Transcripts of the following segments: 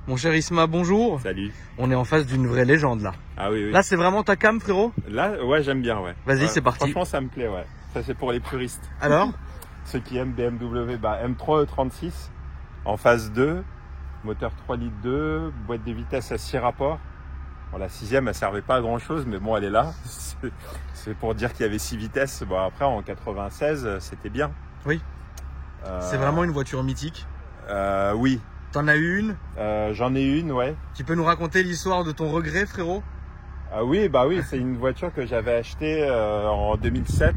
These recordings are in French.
Mon cher Isma, bonjour. Salut. On est en face d'une vraie légende là. Ah oui, oui. Là, c'est vraiment ta cam, frérot? Là, ouais, j'aime bien, ouais. Vas-y, ouais, c'est parti. Franchement, ça me plaît, ouais. Ça, c'est pour les puristes. Alors? Ceux qui aiment BMW, M3 E36 en phase 2, moteur 3 litres 2, boîte de vitesse à 6 rapports. Bon, la sixième, elle servait pas à grand chose, mais bon, elle est là. C'est pour dire qu'il y avait 6 vitesses. Bon, après, en 96, c'était bien. Oui. C'est vraiment une voiture mythique. Oui. T'en as eu une? J'en ai une, ouais. Tu peux nous raconter l'histoire de ton regret, frérot? Oui, c'est une voiture que j'avais achetée en 2007.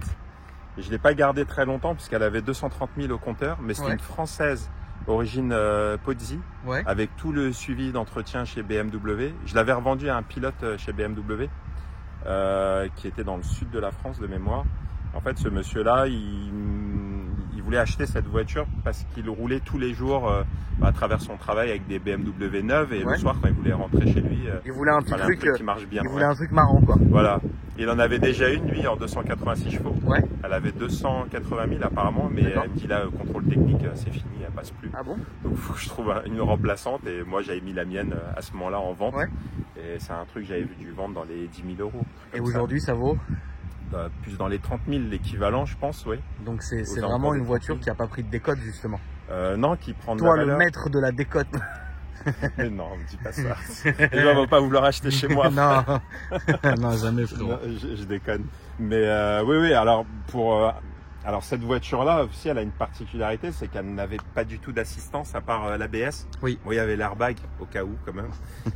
Et je ne l'ai pas gardée très longtemps puisqu'elle avait 230 000 au compteur, mais c'était une française, origine Pozzi, avec tout le suivi d'entretien chez BMW. Je l'avais revendue à un pilote chez BMW qui était dans le sud de la France de mémoire. En fait, ce monsieur-là, il voulait acheter cette voiture parce qu'il roulait tous les jours à travers son travail avec des BMW neuves et le soir, quand il voulait rentrer chez lui, il voulait un petit truc qui marche bien. Il voulait un truc marrant, quoi. Voilà. Il en avait déjà une, lui, en 286 chevaux. Ouais. Elle avait 280 000 apparemment, mais elle me dit là, contrôle technique, c'est fini, elle passe plus. Ah bon? Donc, il faut que je trouve une remplaçante et moi, j'avais mis la mienne à ce moment-là en vente. Et c'est un truc que j'avais vu du vendre dans les 10 000 euros. Et aujourd'hui, ça vaut? Plus dans les 30 000 l'équivalent, je pense, oui. Donc c'est vraiment une voiture qui n'a pas pris de décote, justement. Non, qui prend de Toi, la valeur. le maître de la décote. Non, ne me dis pas ça. Les gens vont pas vouloir acheter chez moi. Non, non, jamais, frérot. Non, je déconne. Mais oui, alors alors cette voiture-là aussi, elle a une particularité, c'est qu'elle n'avait pas du tout d'assistance à part l'ABS. Oui. Bon, il y avait l'airbag au cas où quand même.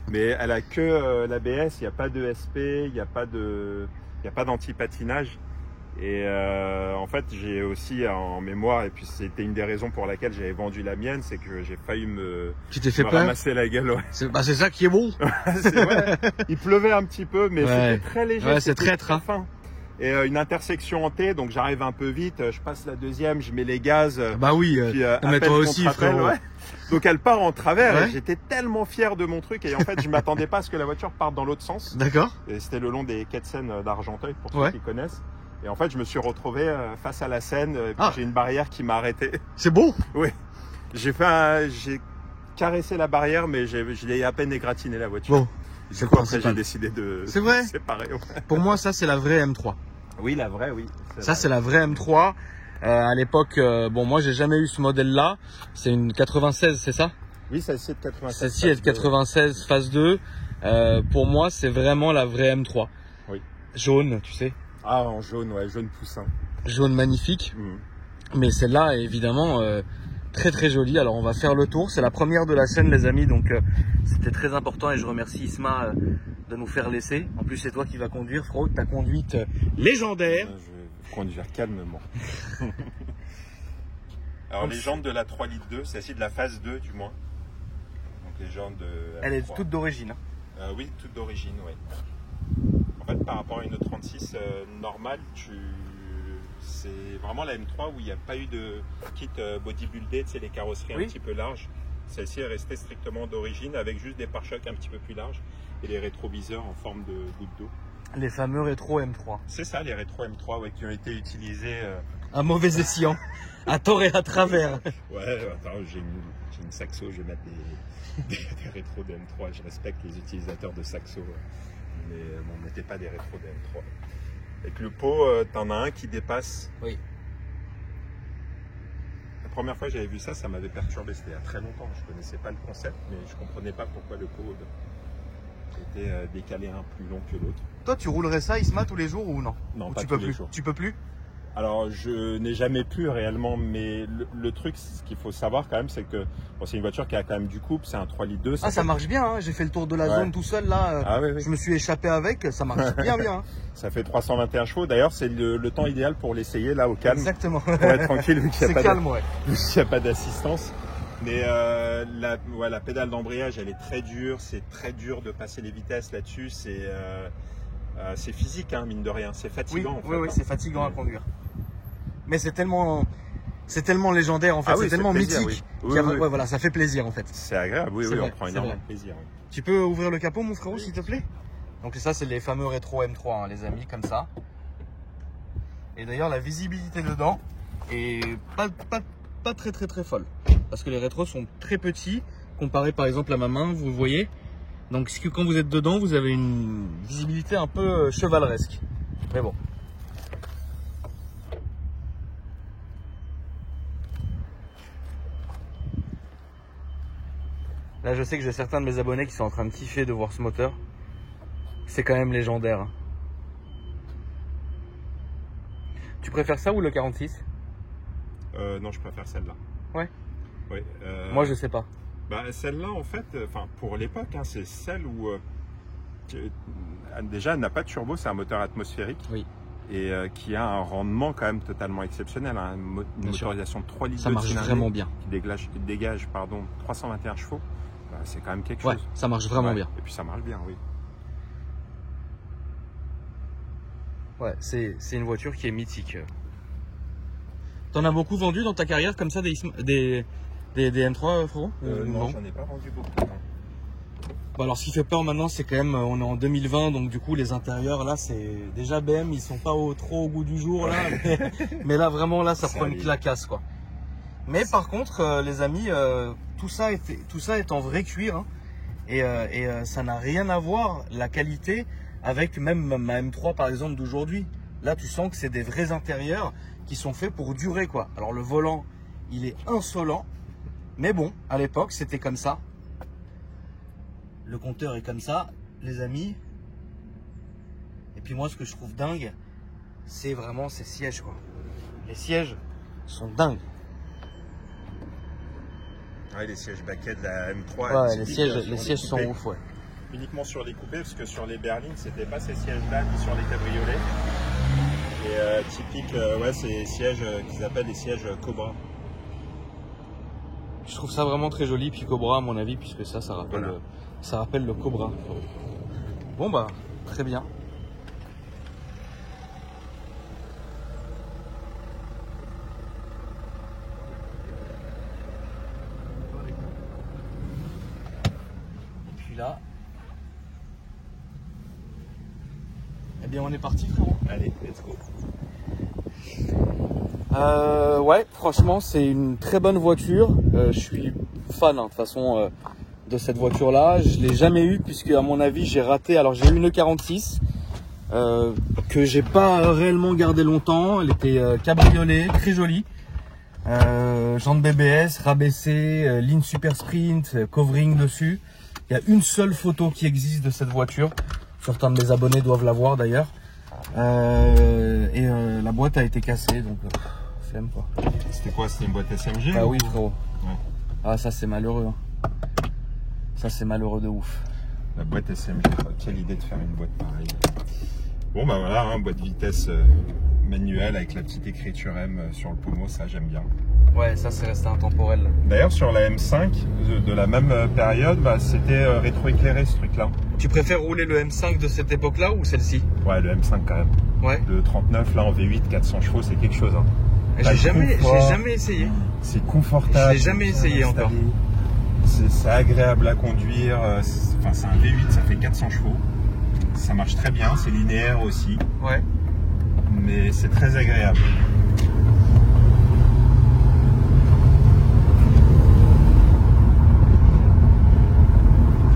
Mais elle a que l'ABS, il n'y a pas de SP, il n'y a pas d'anti-patinage. Et en fait, j'ai aussi en mémoire, et puis c'était une des raisons pour laquelle j'avais vendu la mienne, c'est que j'ai failli me ramasser la gueule. Ouais. C'est ça qui est bon. Il pleuvait un petit peu, mais c'était très léger. Ouais, c'est très fin. Et une intersection en T, donc j'arrive un peu vite, je passe la deuxième, je mets les gaz. Bah oui, mais toi aussi, frérot. Donc elle part en travers, et j'étais tellement fier de mon truc, et en fait je m'attendais pas à ce que la voiture parte dans l'autre sens. D'accord. Et c'était le long des quais de Seine d'Argenteuil, pour ceux qui connaissent. Et en fait je me suis retrouvé face à la Seine, et puis j'ai une barrière qui m'a arrêté. C'est beau. Oui. J'ai caressé la barrière, mais je l'ai à peine égratigné la voiture. Bon. Du coup, après, j'ai décidé de séparer. Pour moi, ça, c'est la vraie M3. Oui, la vraie, oui. Ça, c'est la vraie M3. À l'époque, bon, moi, j'ai jamais eu ce modèle-là. C'est une 96, c'est ça? Oui, celle-ci est de 96. Celle-ci est de 96 phase 2. Pour moi, c'est vraiment la vraie M3. Oui. Jaune, tu sais. Ah, en jaune, ouais, jaune poussin. Jaune magnifique. Mais celle-là, évidemment, très très jolie. Alors on va faire le tour, c'est la première de la chaîne les amis, donc c'était très important et je remercie Isma de nous faire laisser. En plus c'est toi qui vas conduire, Fraude, ta conduite légendaire. Je vais conduire calmement. Alors les jantes de la 3 litres 2, c'est celle de la phase 2 du moins. Donc les jantes de... Elle est toute d'origine. Oui, toute d'origine, oui. En fait par rapport à une E36 normale, c'est vraiment la M3 où il n'y a pas eu de kit bodybuildé, tu sais, les carrosseries un petit peu larges. Celle-ci est restée strictement d'origine avec juste des pare-chocs un petit peu plus larges et les rétroviseurs en forme de goutte d'eau. Les fameux rétro M3. C'est ça, les rétro M3 qui ont été utilisés. À mauvais escient, à tort et à travers. Ouais, attends, j'ai une Saxo, je vais mettre des rétros de M3. Je respecte les utilisateurs de Saxo, mais on ne mettait pas des rétros de M3. Avec le pot, t'en as un qui dépasse. Oui. La première fois que j'avais vu ça, ça m'avait perturbé. C'était il y a très longtemps. Je ne connaissais pas le concept, mais je ne comprenais pas pourquoi le pot était décalé un plus long que l'autre. Toi, tu roulerais ça, Isma, tous les jours ou non? Non, ou pas tu tous peux les jours. Tu peux plus? Alors, je n'ai jamais pu réellement, mais le truc, ce qu'il faut savoir quand même, c'est que bon, c'est une voiture qui a quand même du couple, c'est un 3 litres 2. Ça marche bien, hein. J'ai fait le tour de la zone tout seul là. Oui. Je me suis échappé avec, ça marche bien. Hein. Ça fait 321 chevaux. D'ailleurs, c'est le temps idéal pour l'essayer là au calme. Exactement. Pour être tranquille, vu qu'il n'y a pas d'assistance. Mais la pédale d'embrayage, elle est très dure. C'est très dur de passer les vitesses là-dessus. C'est physique, hein, mine de rien. C'est fatigant. Oui, c'est fatigant à conduire. Mais c'est tellement légendaire en fait, c'est tellement mythique. Voilà, ça fait plaisir en fait. C'est agréable, on prend énormément de plaisir. Oui. Tu peux ouvrir le capot, mon frérot, s'il te plaît? Donc ça, c'est les fameux rétro M3, hein, les amis, comme ça. Et d'ailleurs, la visibilité dedans est pas très folle. Parce que les rétros sont très petits, comparé par exemple à ma main, vous voyez. Donc quand vous êtes dedans, vous avez une visibilité un peu chevaleresque. Mais bon. Là, je sais que j'ai certains de mes abonnés qui sont en train de kiffer de voir ce moteur. C'est quand même légendaire. Hein. Tu préfères ça ou le 46 ? Non, je préfère celle-là. Ouais. Oui, moi, je sais pas. Bah, celle-là, en fait, pour l'époque, hein, c'est celle où déjà elle n'a pas de turbo, c'est un moteur atmosphérique. Oui. Et qui a un rendement quand même totalement exceptionnel. Hein, une motorisation de 3 litres ça marche vraiment bien. Qui dégage 321 chevaux. Bah, c'est quand même quelque chose. Ouais, ça marche vraiment bien. Et puis ça marche bien, oui. Ouais, c'est une voiture qui est mythique. T'en as beaucoup vendu dans ta carrière comme ça des M3, frérot Non, j'en ai pas vendu beaucoup. Bon, alors ce qui fait peur maintenant, c'est quand même, on est en 2020, donc du coup les intérieurs là, c'est déjà BM, ils sont pas trop au goût du jour là, mais là vraiment là, ça prend une clacasse quoi. Mais par contre, les amis, tout ça est en vrai cuir, hein, et ça n'a rien à voir la qualité avec même ma M3 par exemple d'aujourd'hui. Là, tu sens que c'est des vrais intérieurs qui sont faits pour durer quoi. Alors le volant, il est insolent, mais bon, à l'époque, c'était comme ça. Le compteur est comme ça, les amis. Et puis moi, ce que je trouve dingue, c'est vraiment ces sièges, quoi. Les sièges sont dingues. Ouais, les sièges baquets de la M3. Ouais, les sièges sont ouf, ouais. Uniquement sur les coupés, parce que sur les berlines, c'était pas ces sièges-là, ni sur les cabriolets. Et typique, ouais, c'est les sièges qu'ils appellent les sièges Cobra. Je trouve ça vraiment très joli, puis Cobra à mon avis, puisque ça rappelle, voilà. Ça rappelle le Cobra. Bon bah, très bien. Et puis là, eh bien on est parti, frérot. Allez, let's go. Ouais, franchement, c'est une très bonne voiture. Je suis fan, hein, de toute façon, de cette voiture-là. Je l'ai jamais eue puisque, à mon avis, j'ai raté. Alors, j'ai eu une 46 que j'ai pas réellement gardée longtemps. Elle était cabriolet, très jolie. Jantes BBS, rabaissée, ligne super sprint, covering dessus. Il y a une seule photo qui existe de cette voiture. Certains de mes abonnés doivent la voir d'ailleurs. La boîte a été cassée, donc flemme quoi. C'était quoi? C'était une boîte SMG? Ah oui, frérot. Ouais. Ah, ça c'est malheureux. Hein. Ça c'est malheureux de ouf. La boîte SMG, quelle idée de faire une boîte pareille. Bon bah voilà, hein, boîte vitesse manuelle avec la petite écriture M sur le pommeau, ça j'aime bien. Ouais, ça c'est resté intemporel. D'ailleurs sur la M5 de la même période, bah, c'était rétroéclairé ce truc là. Tu préfères rouler le M5 de cette époque là ou celle-ci? Ouais, le M5 quand même. Ouais. Le 39 là en V8, 400 chevaux, c'est quelque chose. Hein. J'ai jamais essayé. C'est confortable. Je l'ai jamais essayé encore. C'est agréable à conduire. Enfin, c'est un V8, ça fait 400 chevaux. Ça marche très bien, c'est linéaire aussi. Ouais. Mais c'est très agréable.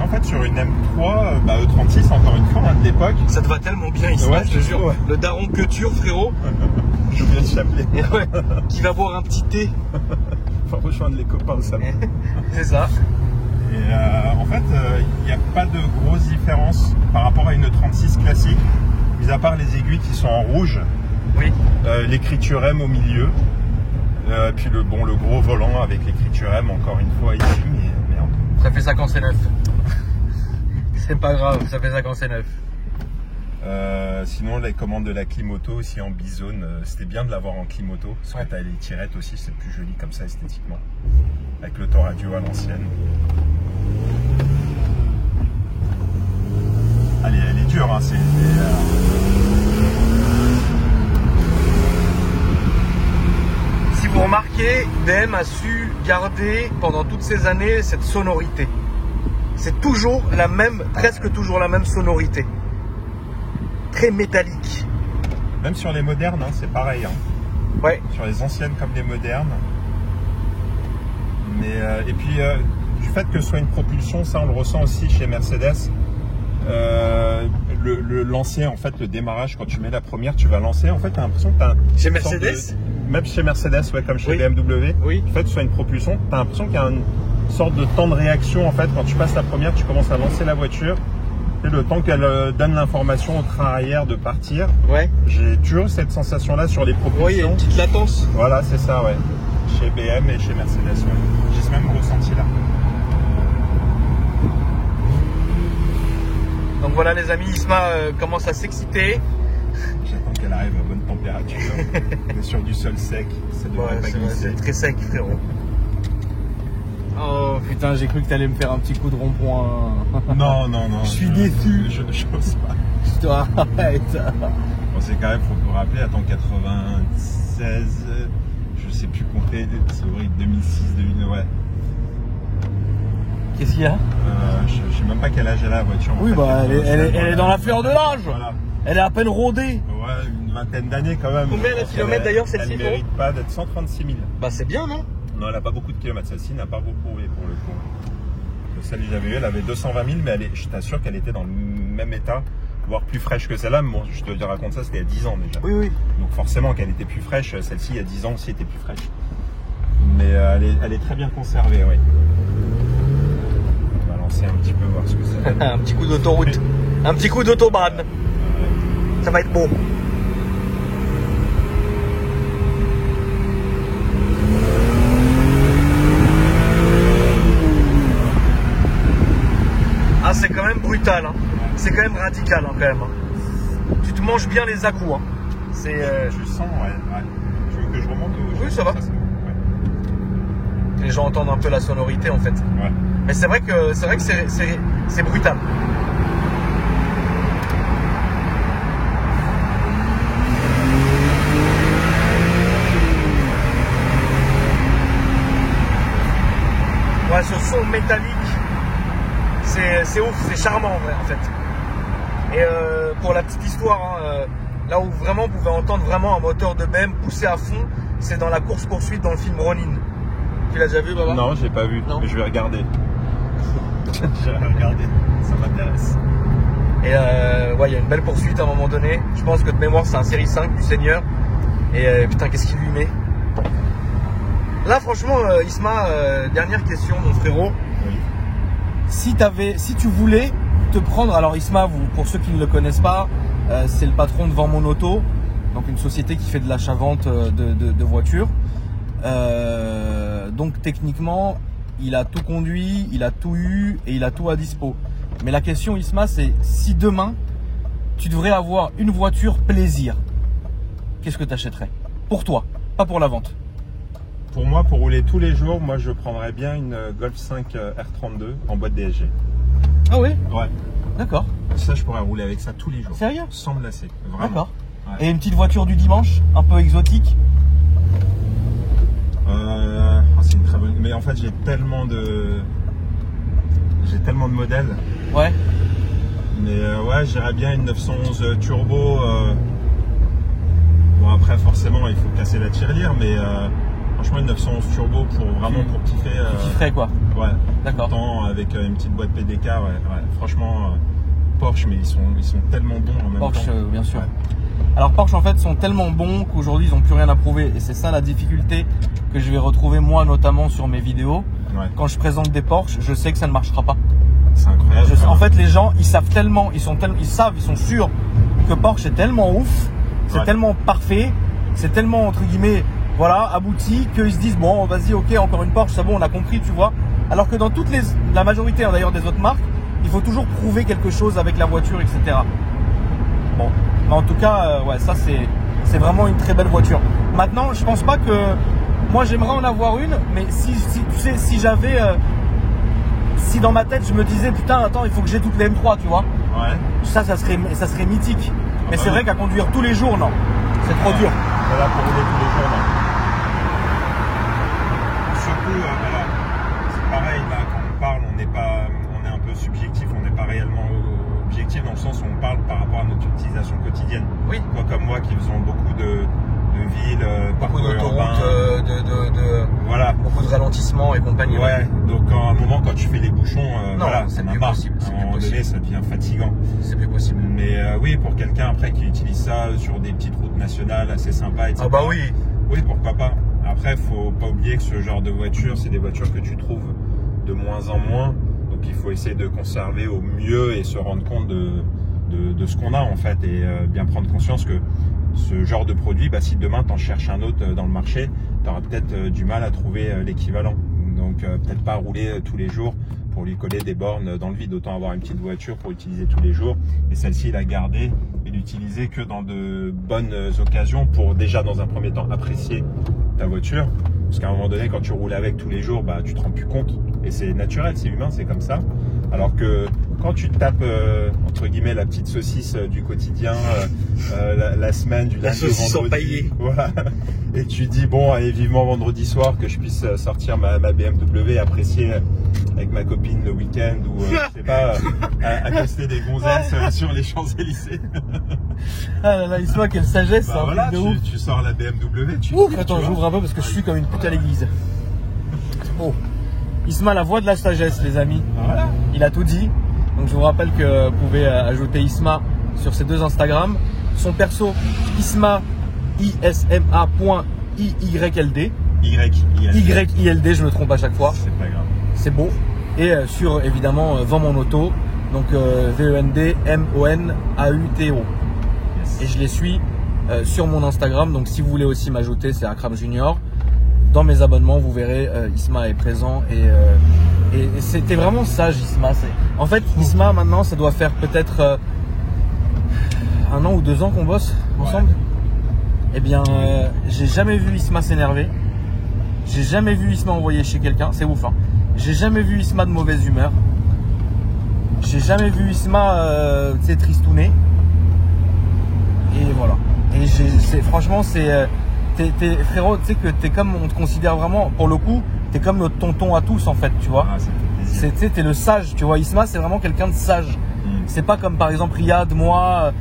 En fait, sur une M3, bah, E36, encore une fois, hein, de l'époque. Ça te va tellement bien ici, ouais, je te jure. Ouais. Le daron Couture, frérot. J'ai oublié de chapeler. Ouais, qui va boire un petit thé. Faut rejoindre les copains au salon. C'est ça. Et en fait, il n'y a pas de grosse différence par rapport à une E36 classique, mis à part les aiguilles qui sont en rouge. Oui. L'écriture M au milieu. Puis le gros volant avec l'écriture M encore une fois ici, mais merde. Ça fait ça quand c'est neuf. C'est pas grave, ça fait ça quand c'est neuf. Sinon les commandes de la clim auto aussi en bizone, c'était bien de l'avoir en clim auto, parce que t'as les tirettes aussi, c'est plus joli comme ça esthétiquement. Avec l'autoradio à l'ancienne. Allez, elle est dure, hein, Si vous remarquez, BM a su garder pendant toutes ces années cette sonorité. C'est toujours la même, presque toujours la même sonorité. Très métallique. Même sur les modernes, hein, c'est pareil. Hein. Ouais. Sur les anciennes comme les modernes. Mais et puis du fait que ce soit une propulsion, ça on le ressent aussi chez Mercedes. Le lancer, en fait, le démarrage, quand tu mets la première, tu vas lancer. En fait, tu as l'impression que tu as chez Mercedes, même chez Mercedes, ouais, comme chez BMW, oui. En fait, soit une propulsion, tu as l'impression qu'il y a une sorte de temps de réaction. En fait, quand tu passes la première, tu commences à lancer la voiture. Et le temps qu'elle donne l'information au train arrière de partir. Ouais. J'ai toujours cette sensation-là sur les propulsions. Oui, il y a une petite latence. Voilà, c'est ça, ouais. Chez BM et chez Mercedes, ouais. J'ai ce même ressenti là. Donc voilà les amis, Isma commence à s'exciter. J'attends qu'elle arrive à bonne température. On est sur du sol sec, ça devrait pas glisser. C'est très sec frérot. Oh putain, j'ai cru que t'allais me faire un petit coup de rond-point. Non. Je suis déçu. Je n'ose pas. Putain, arrête. Bon, c'est quand même, faut rappeler, attends, 96, je sais plus compter, c'est vrai, 2006, 2009, ouais. Qu'est-ce qu'il y a? Je sais même pas quel âge elle a la voiture. Oui, bah elle est dans la fleur de l'âge. Voilà. Elle est à peine rodée. Ouais, une vingtaine d'années quand même. Combien de kilomètres d'ailleurs celle-ci? Elle ne mérite pas d'être 136 000. Bah c'est bien, non? Non, elle n'a pas beaucoup de kilomètres. Celle-ci n'a pas beaucoup roulé pour le coup. Celle que j'avais eue, elle avait 220 000, mais je t'assure qu'elle était dans le même état, voire plus fraîche que celle-là. Mais bon, je te raconte ça, c'était il y a 10 ans déjà. Oui. Donc forcément qu'elle était plus fraîche, celle-ci il y a 10 ans aussi était plus fraîche. Mais elle est très bien conservée, oui. On va lancer un petit peu, voir ce que ça donne. Un petit coup d'autoroute, un petit coup d'autobahn. Ça va être beau. Ah, c'est quand même brutal, hein. C'est quand même radical, hein, quand même. Tu te manges bien les à-coups, hein. Tu sens, ouais. Tu veux que je remonte ou... Oui, ça va. Ouais. Les gens entendent un peu la sonorité, en fait. Ouais. Mais c'est vrai que c'est brutal. Ouais, ce son métallique, c'est ouf, c'est charmant en fait. Et pour la petite histoire, hein, là où vraiment vous pouvez entendre vraiment un moteur de BM pousser à fond, c'est dans la course-poursuite dans le film Ronin. Tu l'as déjà vu, Baba? Non, j'ai pas vu, non. Mais je vais regarder. Je vais regarder, ça m'intéresse. Et ouais, il y a une belle poursuite à un moment donné. Je pense que de mémoire, c'est un série 5 du Seigneur. Et putain, qu'est-ce qu'il lui met? Là, franchement, Isma, dernière question, mon frérot. Oui. Si tu voulais te prendre, alors Isma, pour ceux qui ne le connaissent pas, c'est le patron de Vends Mon Auto, donc une société qui fait de l'achat-vente de voitures. Donc techniquement, il a tout conduit, il a tout eu et il a tout à dispo. Mais la question, Isma, c'est si demain, tu devrais avoir une voiture plaisir, qu'est-ce que tu achèterais? Pour toi, pas pour la vente. Pour moi, pour rouler tous les jours, moi je prendrais bien une Golf 5 R32 en boîte DSG. Ah oui? Ouais. D'accord. Ça, je pourrais rouler avec ça tous les jours. Sérieux? Sans me lasser. Vraiment. D'accord. Ouais. Et une petite voiture du dimanche, un peu exotique? C'est une très bonne. Mais en fait, j'ai tellement de modèles. Ouais. Mais ouais, j'irais bien une 911 turbo. Bon, après, forcément, il faut casser la tirelire, mais franchement, une 911 turbo pour vraiment pour kiffer. Kifferais quoi. Ouais. D'accord. Avec une petite boîte PDK, ouais. Franchement, Porsche, mais ils sont tellement bons en même Porsche, temps. bien sûr. Ouais. Alors Porsche en fait sont tellement bons qu'aujourd'hui ils n'ont plus rien à prouver et c'est ça la difficulté que je vais retrouver moi notamment sur mes vidéos. Ouais. Quand je présente des Porsche, je sais que ça ne marchera pas. C'est incroyable. En fait les gens ils savent tellement, ils sont sûrs que Porsche est tellement ouf, c'est tellement parfait, c'est tellement entre guillemets voilà abouti qu'ils se disent bon vas-y ok encore une Porsche c'est bon on a compris tu vois. Alors que dans la majorité d'ailleurs des autres marques, il faut toujours prouver quelque chose avec la voiture etc. Bon. Mais en tout cas, ouais, ça c'est vraiment une très belle voiture. Maintenant, je pense pas que moi j'aimerais en avoir une, mais si j'avais, si dans ma tête je me disais putain attends il faut que j'ai toutes les M3, tu vois. Ouais. Ça serait mythique. Mais c'est vrai qu'à conduire tous les jours, non, c'est trop dur. Voilà pour rouler tous les jours, non. Surtout, voilà, c'est pareil là quand on parle, on est un peu subjectif, on n'est pas réellement objectif dans le sens où on parle par rapport à notre utilisation quotidienne. Oui. Toi comme moi qui faisons beaucoup de villes, beaucoup d'autoroutes, voilà. beaucoup de ralentissements et compagnie. Ouais. Donc à un moment quand tu fais journée, ça devient fatigant. C'est plus possible. Mais oui, pour quelqu'un après qui utilise ça sur des petites routes nationales assez sympas, etc. Ah bah oui. Oui, pourquoi pas. Après, faut pas oublier que ce genre de voiture, c'est des voitures que tu trouves de moins en moins. Donc il faut essayer de conserver au mieux et se rendre compte de ce qu'on a en fait. Et bien prendre conscience que ce genre de produit, bah, si demain tu en cherches un autre dans le marché, tu auras peut-être du mal à trouver l'équivalent. Donc peut-être pas rouler tous les jours pour lui coller des bornes dans le vide. Autant avoir une petite voiture pour utiliser tous les jours. Et celle-ci, la garder et l'utiliser que dans de bonnes occasions pour déjà dans un premier temps apprécier ta voiture. Parce qu'à un moment donné, quand tu roules avec tous les jours, bah, tu te rends plus compte. Et c'est naturel, c'est humain, c'est comme ça. Alors que quand tu te tapes, entre guillemets, la petite saucisse du quotidien, la semaine, du lundi au vendredi. Empaillée. Voilà. Et tu dis, bon, allez, vivement vendredi soir que je puisse sortir ma BMW et apprécier avec ma copine le week-end ou, je sais pas, accoster des gonzesses sur les Champs-Élysées. Ah là là, Isma, quelle sagesse, Bah c'est un voilà, truc de ouf. tu sors la BMW, tu Ouf, tires, attends, tu vois. j'ouvre un peu parce que je suis comme une pute à l'église. Oh. Isma, la voix de la sagesse, les amis. Voilà. Il a tout dit. Donc je vous rappelle que vous pouvez ajouter Isma sur ses deux Instagram. Son perso, Isma, ISMA.IYLD. YILD, je me trompe à chaque fois. C'est pas grave. C'est beau. Et sur évidemment Vends mon auto. Donc VENDMONAUTO. Yes. Et je les suis sur mon Instagram. Donc si vous voulez aussi m'ajouter, c'est Akram Junior. Dans mes abonnements, vous verrez, Isma est présent et c'était vraiment sage, Isma. En fait, Isma, maintenant, ça doit faire peut-être 1 an ou 2 ans qu'on bosse ensemble. Eh bien, j'ai jamais vu Isma s'énerver. J'ai jamais vu Isma envoyer chez quelqu'un. C'est ouf, hein. J'ai jamais vu Isma de mauvaise humeur. J'ai jamais vu Isma, tristouner. Et voilà. Et franchement, frérot, tu sais que t'es comme, on te considère vraiment, pour le coup, t'es comme notre tonton à tous en fait, tu vois. Ah, ça fait plaisir. T'es le sage, tu vois. Isma, c'est vraiment quelqu'un de sage. C'est pas comme par exemple Riyad, moi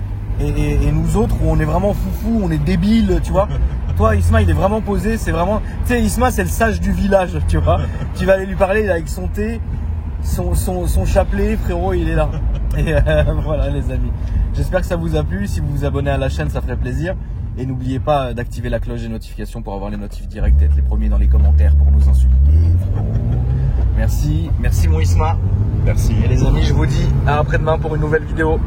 et nous autres où on est vraiment foufou, on est débile, tu vois. Toi, Isma, il est vraiment posé, c'est vraiment, tu sais, Isma, c'est le sage du village, tu vois. Tu vas aller lui parler, il est avec son thé, son chapelet, frérot, il est là. Et voilà, les amis. J'espère que ça vous a plu. Si vous vous abonnez à la chaîne, ça ferait plaisir. Et n'oubliez pas d'activer la cloche des notifications pour avoir les notifs directs et être les premiers dans les commentaires pour nous insulter. Merci mon Isma. Merci. Et les amis, je vous dis à après-demain pour une nouvelle vidéo.